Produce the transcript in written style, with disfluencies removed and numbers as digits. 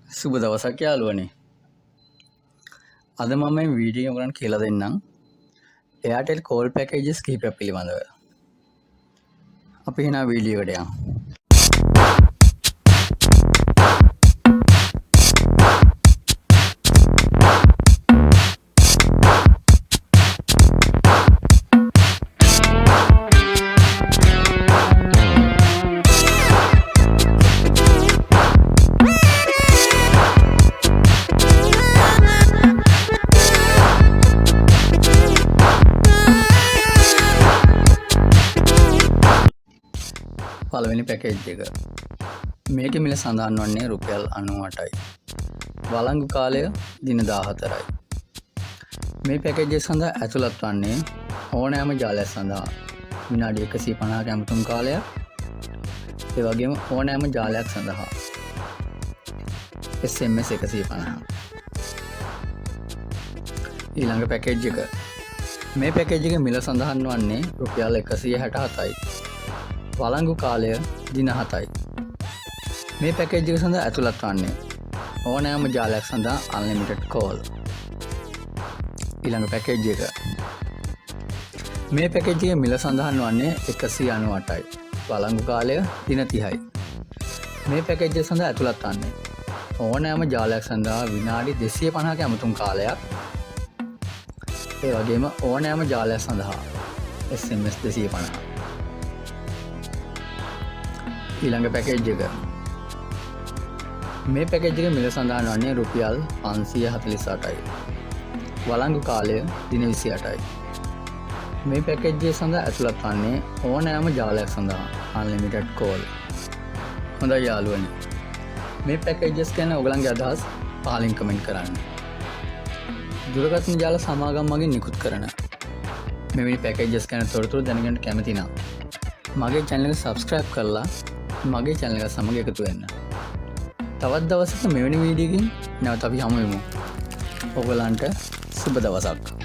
සුබ දවසක් යාළුවනේ. අද මම මේ වීඩියෝ එක ඔයගලන්ට කියලා දෙන්නම්. Airtel call packages කිහිපයක් පිළිබඳව. අපි එහෙනම් වීඩියෝ එකට යමු. පළවෙනි පැකේජ් එක. මේකේ මිල සඳහන් වන්නේ රුපියල් 98යි. වළංගු කාලය දින 14යි. මේ පැකේජ් එක සඳහා ඇතුළත් වන්නේ ඕනෑම ජාලයක් සඳහා විනාඩි 150ක ඇමතුම් කාලයක්. ඒ වගේම ඕනෑම ජාලයක් සඳහා SMS 150. ඊළඟ පැකේජ් එක. මේ පැකේජ් එකේ මිල සඳහන් වන්නේ රුපියල් 167යි. වළංගු කාලය දින 7යි. මේ පැකේජ් එක සඳහා ඇතුළත් වන්නේ ඕනෑම ජාලයක් සඳහා unlimited call. ඊළඟ පැකේජ් එක. මේ පැකේජ් එකේ මිල සඳහන් වන්නේ 198යි. වළංගු කාලය දින 30යි. මේ පැකේජ් එක සඳහා ඇතුළත් වන්නේ ඕනෑම ජාලයක් සඳහා විනාඩි 250ක ඇමතුම් කාලයක්. ඒ වගේම ඕනෑම ජාලයක් සඳහා SMS 250. ඊළඟ පැකේජ් එක. මේ පැකේජ් එකේ මිල සඳහන් වන්නේ රුපියල් 548යි. වළංගු කාලය දින 28යි. මේ පැකේජ් එක සඳහා ඇතුළත් වන්නේ ඕනෑම ජාලයක් සඳහා unlimited call. හොඳයි යාළුවනි. මේ පැකේජස් ගැන ඔයගලන්ගේ අදහස් පහලින් කමෙන්ට් කරන්න. දුරකථන ජාල සමාගම් මගින් නිකුත් කරන මෙවැනි පැකේජස් ගැන තොරතුරු දැනගන්න කැමති නම් මගේ channel එක subscribe කරලා මගේ channel එක සමග එකතු වෙන්න. තවත් දවසක මෙවැනි වීඩියෝකින් නැවත අපි හමු වෙමු. ඔයගලන්ට සුබ දවසක්.